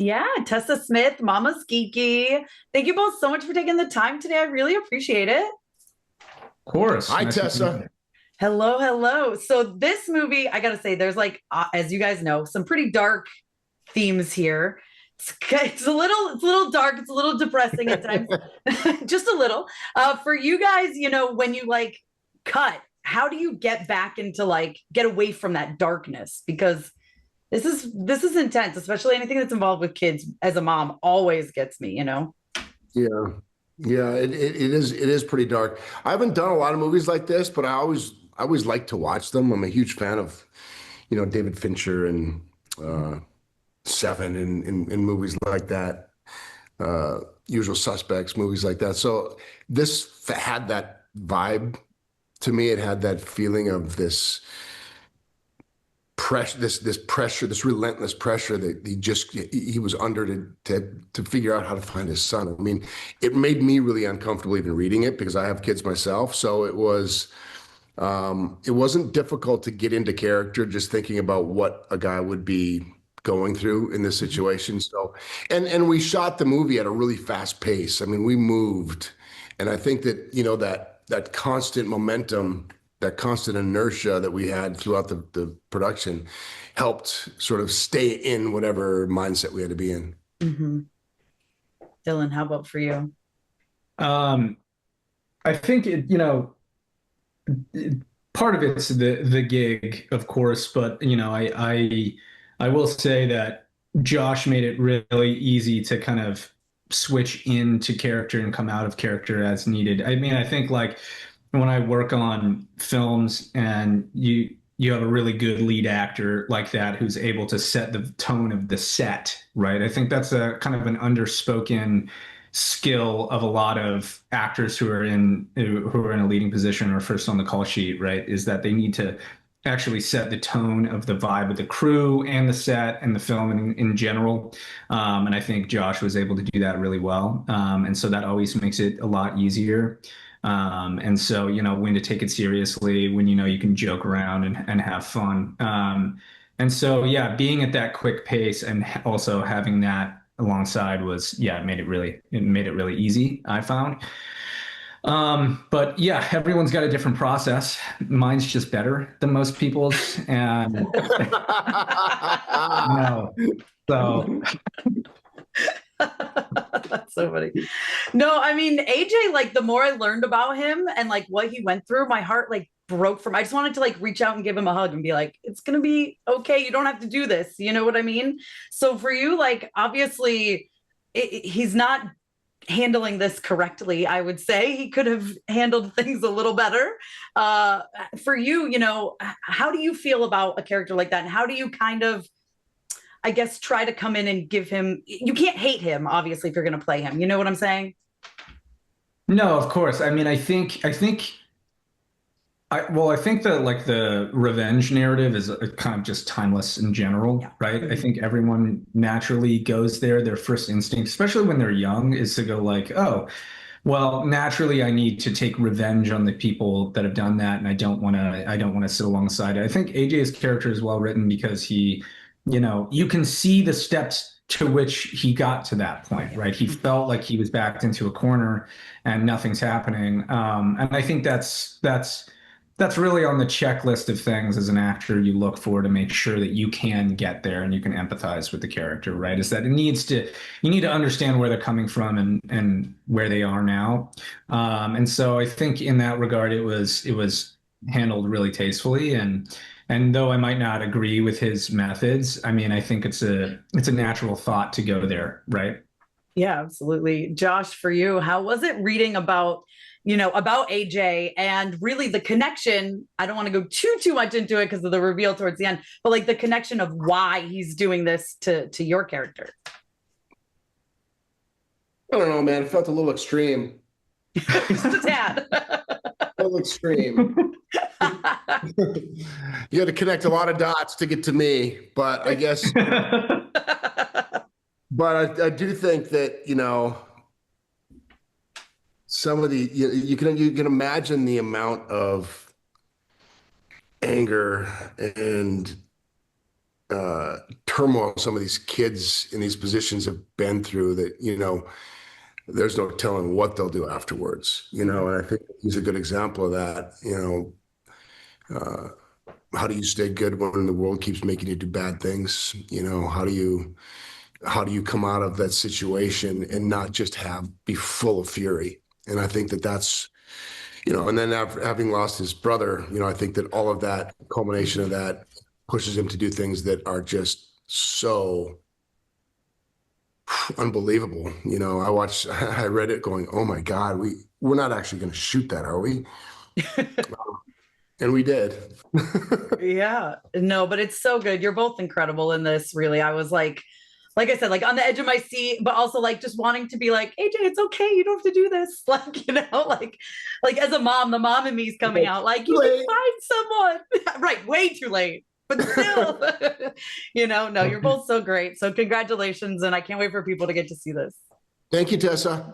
Yeah, Tessa Smith, Mama's Geeky. Thank you both so much for taking the time today. I really appreciate it. Of course. Hi, Nice to meet Tessa. you. Hello, hello. So this movie, I gotta say, there's like, as you guys know, some pretty dark themes here. It's a little dark. It's a little depressing at times, just a little. For you guys, when you like cut, how do you get back into like get away from that darkness? Because this is intense, especially anything that's involved with kids. As a mom, always gets me. Yeah, yeah, it is pretty dark. I haven't done a lot of movies like this, but I always like to watch them. I'm a huge fan of, David Fincher and uh, Seven and movies like that. Usual Suspects, movies like that. So this had that vibe to me. It had that feeling of this pressure, this pressure, this relentless pressure that he was under to figure out how to find his son. I mean, it made me really uncomfortable even reading it because I have kids myself. So it wasn't difficult to get into character just thinking about what a guy would be going through in this situation. So, and we shot the movie at a really fast pace. I mean, we moved, and I think that that constant momentum, that constant inertia that we had throughout the production helped sort of stay in whatever mindset we had to be in. Hmm. Dylan, how about for you? Um, I think part of it's the gig, of course, but I will say that Josh made it really easy to kind of switch into character and come out of character as needed. I mean, I think like when I work on films and you have a really good lead actor like that who's able to set the tone of the set, right? I think that's a kind of an underspoken skill of a lot of actors who are in a leading position or first on the call sheet, right? Is that they need to actually set the tone of the vibe of the crew and the set and the film in general. And I think Josh was able to do that really well. And so that always makes it a lot easier. And so, when to take it seriously, when you can joke around and have fun. And so, yeah, being at that quick pace and also having that alongside was, yeah, it made it really easy, I found. But yeah, everyone's got a different process. Mine's just better than most people's, and no, so That's so funny. No, I mean, AJ, like the more I learned about him and like what he went through, my heart like broke from I just wanted to like reach out and give him a hug and be like, it's gonna be okay. You don't have to do this. You know what I mean? So for you, like obviously he's not handling this correctly. I would say he could have handled things a little better. Uh for you, how do you feel about a character like that? And how do you kind of I guess try to come in and give him you can't hate him obviously if you're going to play him. You know what I'm saying? no, of course. I mean, I think that like the revenge narrative is kind of just timeless in general, Yeah. right? I Mhm. think everyone naturally goes there. Their first instinct, especially when they're young, is to go like, oh, well, naturally I need to take revenge on the people that have done that, and I don't want to sit alongside it. I think AJ's character is well written because you can see the steps to which he got to that point, right? He felt like he was backed into a corner and nothing's happening. And I think that's really on the checklist of things as an actor you look for to make sure that you can get there and you can empathize with the character, right? Is that you need to understand where they're coming from and where they are now. And so I think in that regard, it was handled really tastefully. And though I might not agree with his methods, I mean, I think it's a natural thought to go there, right? Yeah, absolutely. Josh, for you, how was it reading about AJ and really the connection? I don't want to go too much into it because of the reveal towards the end, but like the connection of why he's doing this to your character. I don't know, man. It felt a little extreme. Just a tad. A little extreme. You had to connect a lot of dots to get to me, but I guess, but I do think that, some of you can imagine the amount of anger and turmoil some of these kids in these positions have been through, that, you know, there's no telling what they'll do afterwards, you know, and I think he's a good example of that. You know, how do you stay good when the world keeps making you do bad things? You know, how do you come out of that situation and not just be full of fury? And I think that's, you know, and then after having lost his brother, you know, I think that all of that culmination of that pushes him to do things that are just so unbelievable. You know, I read it going, oh my God, we're not actually going to shoot that, are we? And we did. Yeah, no, but it's so good. You're both incredible in this, really. I was like I said, like on the edge of my seat, but also like just wanting to be like, AJ, it's okay. You don't have to do this. Like, you know, like as a mom, the mom in me is coming out like, you can find someone. Right. Way too late, but still, you know, no, you're both so great. So congratulations. And I can't wait for people to get to see this. Thank you, Tessa.